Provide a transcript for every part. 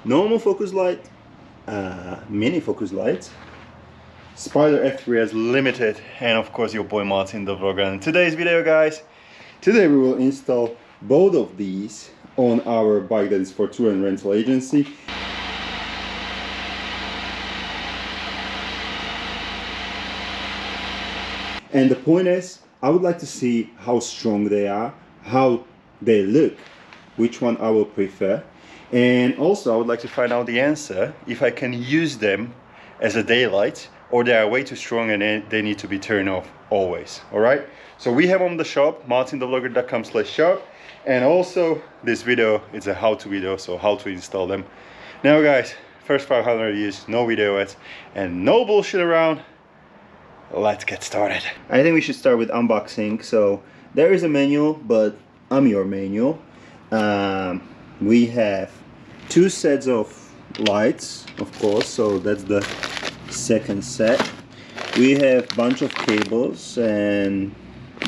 normal focus light, mini focus light, SPYDER F3 as limited, and of course your boy Martin the Vlogger. And in today's video, guys, today we will install both of these on our bike that is for tour and rental agency. And the point is, I would like to see how strong they are, how they look, which one I will prefer. And also I would like to find out the answer if I can use them as a daylight or they are way too strong and they need to be turned off always. Alright, so we have on the shop, martinthevlogger.com/shop, and also this video is a how-to video, so how to install them. Now guys, first 500 views, no video ads, and no bullshit around. Let's get started. I think we should start with unboxing. So there is a manual, but I'm your manual. We have two sets of lights, of course, so that's the second set. We have a bunch of cables and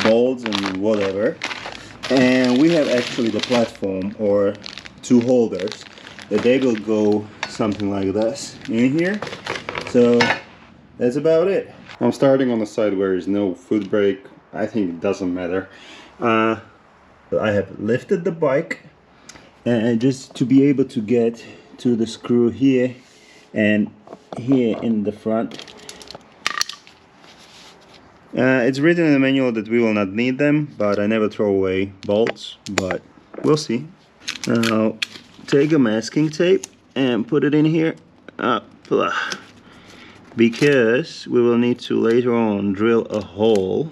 bolts and whatever, and we have actually the platform or two holders that they will go something like this in here. So that's about it. I'm starting on the side where there is no foot brake. I think it doesn't matter. I have lifted the bike, and just to be able to get to the screw here and here in the front. It's written in the manual that we will not need them, but I never throw away bolts, but we'll see. Now take a masking tape and put it in here, because we will need to later on drill a hole.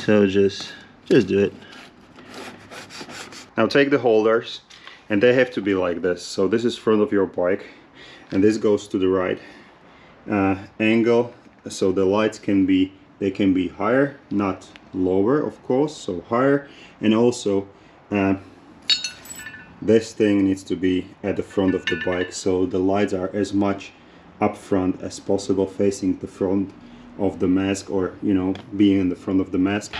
So just do it. Now take the holders, and they have to be like this. So this is front of your bike, and this goes to the right angle, so the lights can be higher, not lower, of course, so higher. And also this thing needs to be at the front of the bike, so the lights are as much up front as possible, facing the front of the mask, or you know, being in the front of the mask.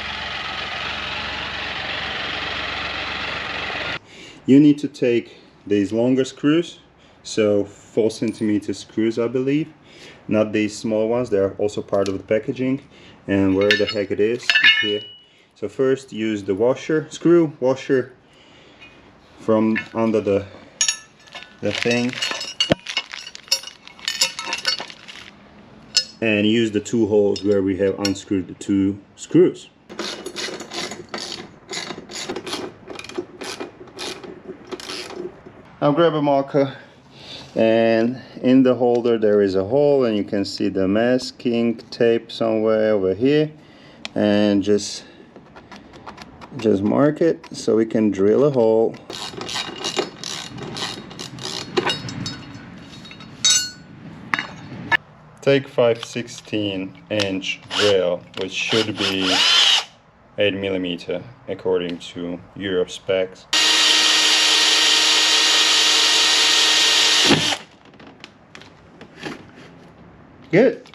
You need to take these longer screws, so 4 centimeter screws, I believe, not these small ones. They are also part of the packaging, and where the heck it is here. So first use the screw washer from under the thing, and use the two holes where we have unscrewed the two screws. Now grab a marker, and in the holder there is a hole, and you can see the masking tape somewhere over here, and just mark it so we can drill a hole. Take 5/16" drill, which should be 8mm according to Europe specs. Good.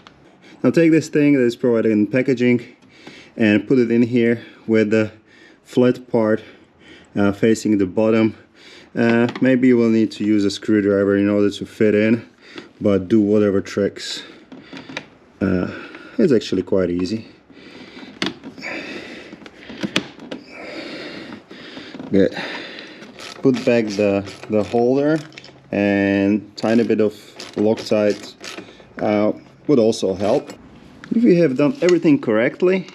Now take this thing that is provided in packaging and put it in here with the flat part facing the bottom. Maybe you will need to use a screwdriver in order to fit in, but do whatever tricks. It's actually quite easy. Good. Put back the holder, and tiny bit of Loctite would also help. If we have done everything correctly,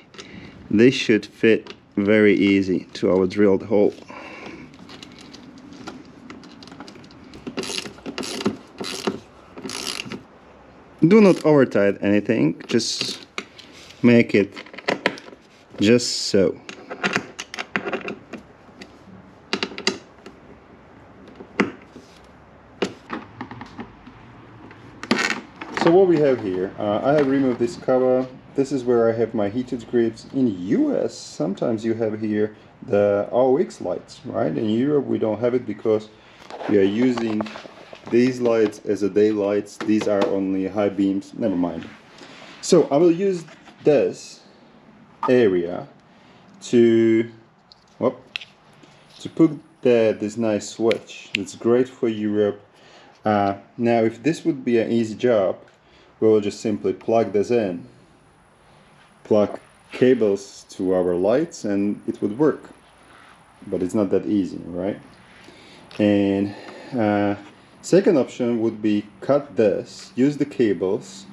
this should fit very easy to our drilled hole. Do not over tight anything, just make it just so. So what we have here, I have removed this cover. This is where I have my heated grips. In US, sometimes you have here the ROX lights, right? In Europe we don't have it because we are using these lights as a day lights. These are only high beams, never mind. So I will use this area to put this nice switch. It's great for Europe. Now if this would be an easy job, we will just simply plug this in, plug cables to our lights, and it would work. But it's not that easy, right? And second option would be cut this, use the cables,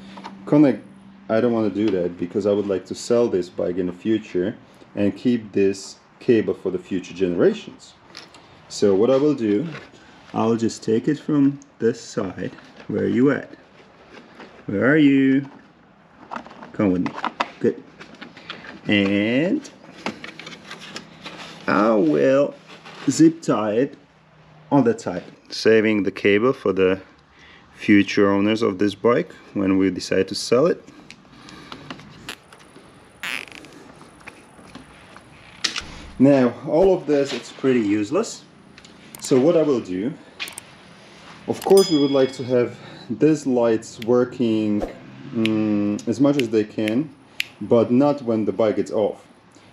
connect. I don't want to do that because I would like to sell this bike in the future and keep this cable for the future generations. So what I will do, I'll just take it from this side. Where are you at? Where are you? Come with me. Good. And I will zip tie it on that side, saving the cable for the future owners of this bike when we decide to sell it. Now all of this, it's pretty useless, so what I will do, of course we would like to have these lights working as much as they can, but not when the bike is off.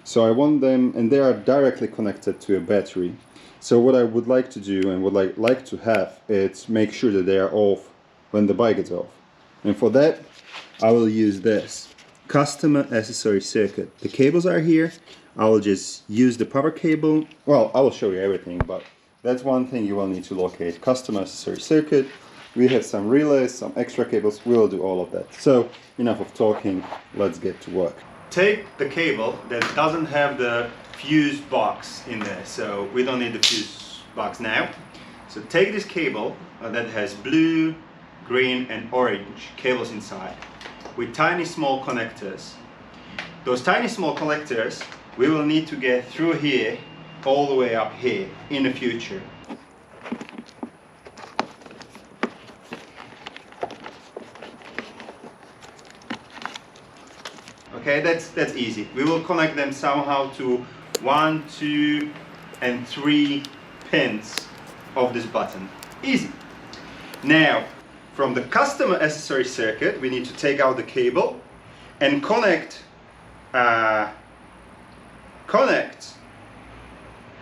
So I want them, and they are directly connected to a battery. So what I would like to do and would like to have is make sure that they are off when the bike is off. And for that I will use this customer accessory circuit. The cables are here. I will just use the power cable. Well, I will show you everything, but that's one thing you will need to locate. Customer accessory circuit. We have some relays, some extra cables. We will do all of that. So enough of talking, let's get to work. Take the cable that doesn't have the fuse box in there, so we don't need the fuse box now. So take this cable that has blue, green and orange cables inside with tiny small connectors. Those tiny small connectors we will need to get through here all the way up here in the future. Okay, that's easy. We will connect them somehow to 1, 2 and 3 pins of this button. Easy. Now from the customer accessory circuit we need to take out the cable and connect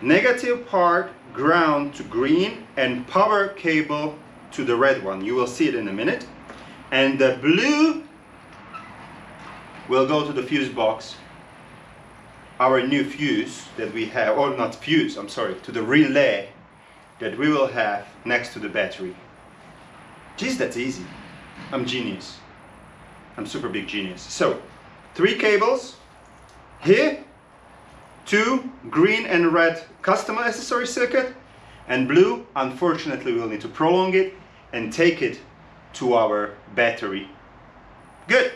negative part ground to green and power cable to the red one. You will see it in a minute. And the blue will go to the fuse box, our new fuse that we have, or not fuse, I'm sorry, to the relay that we will have next to the battery. Geez, that's easy. I'm genius. I'm super big genius. So 3 cables here, 2 green and red customer accessory circuit, and blue, unfortunately we'll need to prolong it and take it to our battery. Good.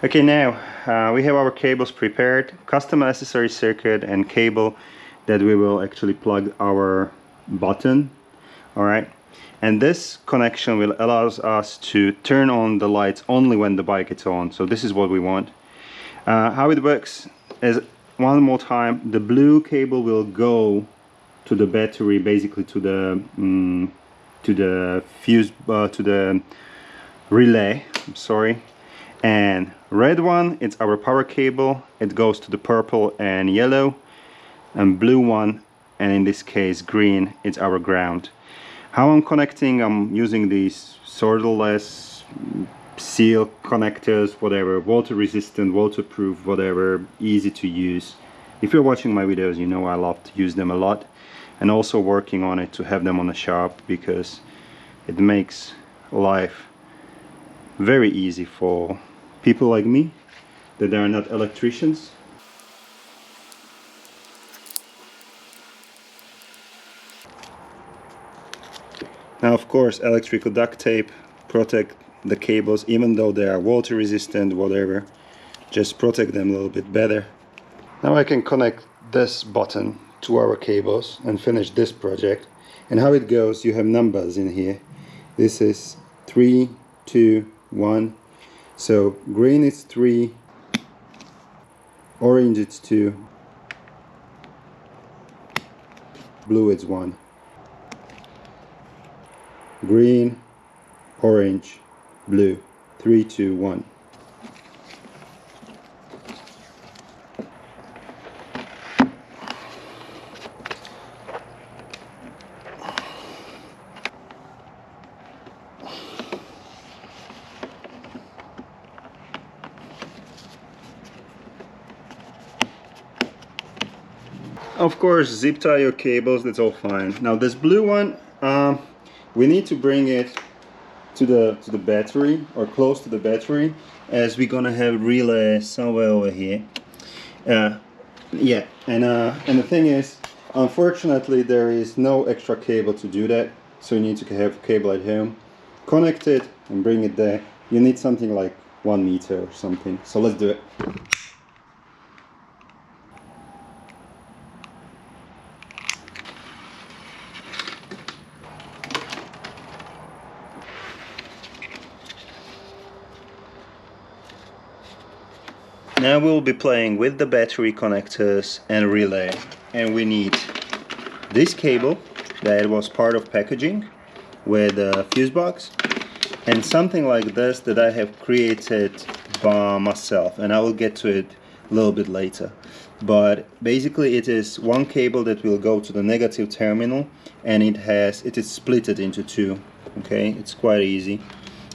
Okay, now we have our cables prepared, customer accessory circuit and cable that we will actually plug our button. Alright, and this connection will allow us to turn on the lights only when the bike is on. So this is what we want. How it works is, one more time, the blue cable will go to the battery, basically to the fuse, to the relay, I'm sorry. And red one, it's our power cable. It goes to the purple and yellow, and blue one, and in this case green, it's our ground. How I'm connecting, I'm using these solderless seal connectors, whatever, water resistant, waterproof, whatever, easy to use. If you're watching my videos, you know I love to use them a lot, and also working on it to have them on the shop because it makes life very easy for people like me that are not electricians. Now of course electrical duct tape protect the cables, even though they are water resistant, whatever, just protect them a little bit better. Now I can connect this button to our cables and finish this project. And how it goes, you have numbers in here. This is 3, 2, 1. So green is 3, orange it's 2, blue it's 1. Green, orange, blue. 3, 2, 1. Of course, zip tie your cables, that's all fine. Now this blue one, we need to bring it to the battery, or close to the battery, as we're gonna have relay somewhere over here. Yeah, and the thing is, unfortunately there is no extra cable to do that, so you need to have a cable at home. Connect it and bring it there. You need something like 1 meter or something, so let's do it. Now we'll be playing with the battery connectors and relay, and we need this cable that was part of packaging with a fuse box, and something like this that I have created by myself, and I will get to it a little bit later. But basically it is one cable that will go to the negative terminal, and it is splitted into 2. Okay, it's quite easy,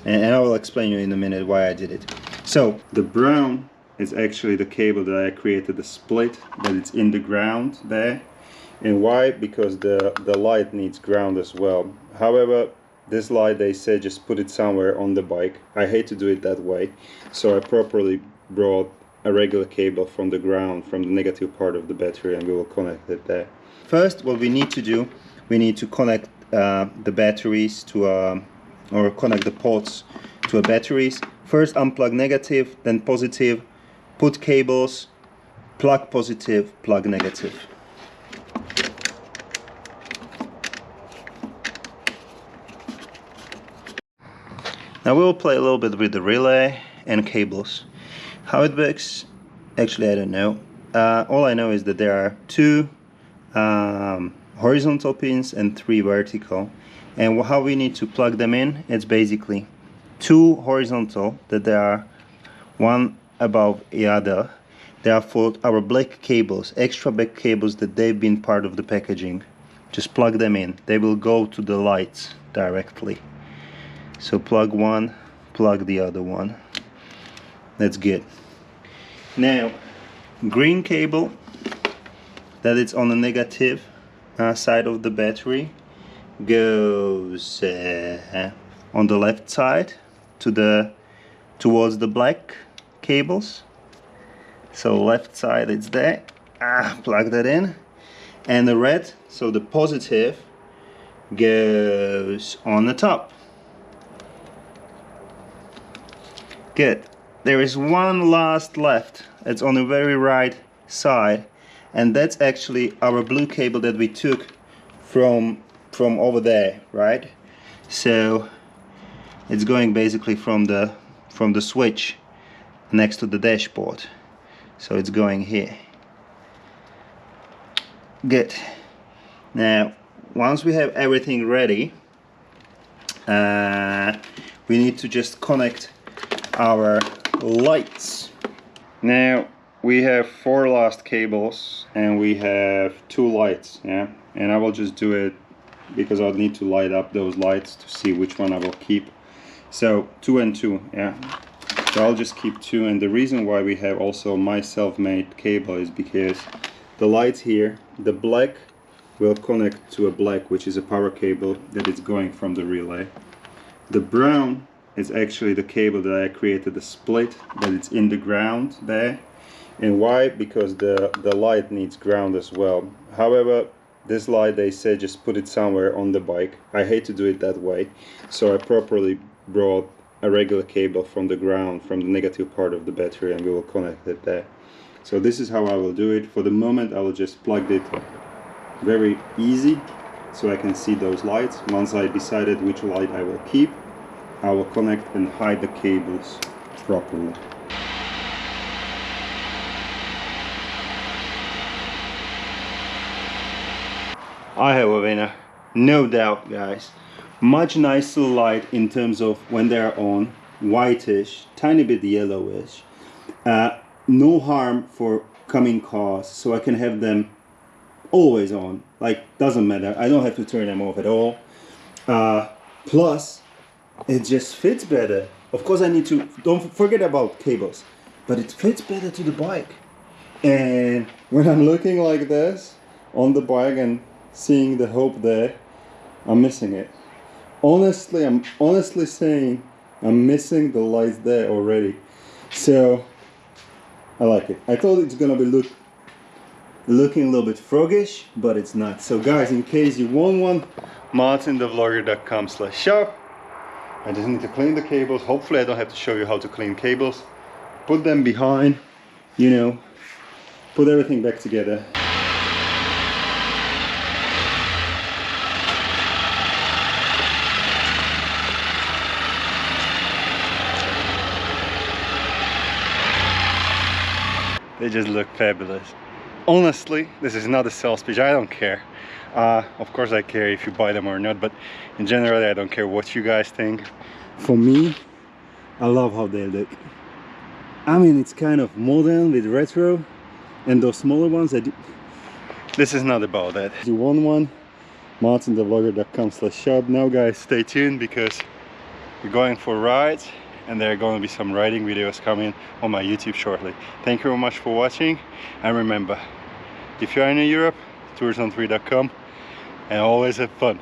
and I will explain you in a minute why I did it. So the brown is actually the cable that I created, the split, that it's in the ground there. And why? Because the light needs ground as well. However, this light, they say just put it somewhere on the bike. I hate to do it that way, so I properly brought a regular cable from the ground, from the negative part of the battery, and we will connect it there. First, what we need to do, we need to connect the batteries to or connect the ports to a batteries. First unplug negative, then positive, put cables, plug positive, plug negative. Now we'll play a little bit with the relay and cables. How it works, actually I don't know. All I know is that there are 2 horizontal pins and 3 vertical. And how we need to plug them in, it's basically 2 horizontal, that there are one above the other. They are for our black cables, extra black cables that they've been part of the packaging. Just plug them in, they will go to the lights directly. So plug one, plug the other one. That's good. Now green cable that is on the negative side of the battery goes on the left side towards the black cables. So left side it's there, plug that in, and the red, so the positive, goes on the top. Good. There is one last left, it's on the very right side, and that's actually our blue cable that we took from over there, right? So it's going basically from the switch next to the dashboard, so it's going here. Good. Now once we have everything ready, we need to just connect our lights. Now we have 4 last cables and we have 2 lights, yeah, and I will just do it because I'll need to light up those lights to see which one I will keep. So 2 and 2, yeah. So I'll just keep 2, and the reason why we have also my self-made cable is because the lights here, the black will connect to a black, which is a power cable that is going from the relay. The brown is actually the cable that I created, the split, that it's in the ground there. And why? Because the light needs ground as well. However, this light, they say just put it somewhere on the bike. I hate to do it that way, so I properly brought a regular cable from the ground, from the negative part of the battery, and we will connect it there. So this is how I will do it. For the moment I will just plug it very easy so I can see those lights. Once I decided which light I will keep, I will connect and hide the cables properly. I have a winner, no doubt, guys. Much nicer light in terms of when they're on, whitish, tiny bit yellowish. No harm for coming cars, so I can have them always on, like doesn't matter, I don't have to turn them off at all. Plus it just fits better. Of course I need to, don't forget about cables, but it fits better to the bike. And when I'm looking like this on the bike and seeing the hope there, I'm missing it. Honestly, I'm honestly saying I'm missing the lights there already. So I like it. I thought it's gonna be looking a little bit froggish, but it's not. So guys, in case you want one, MartinTheVlogger.com/shop. I just need to clean the cables. Hopefully I don't have to show you how to clean cables. Put them behind, you know, put everything back together. They just look fabulous. Honestly, this is not a sales pitch, I don't care. Of course I care if you buy them or not, but in general I don't care what you guys think. For me, I love how they look. I mean, it's kind of modern with retro, and those smaller ones, this is not about that. If you want one, MartinTheVlogger.com/shop. Now guys, stay tuned because we're going for rides, and there are going to be some riding videos coming on my YouTube shortly. Thank you very much for watching, and remember, if you are in Europe, toursont3.com, and always have fun.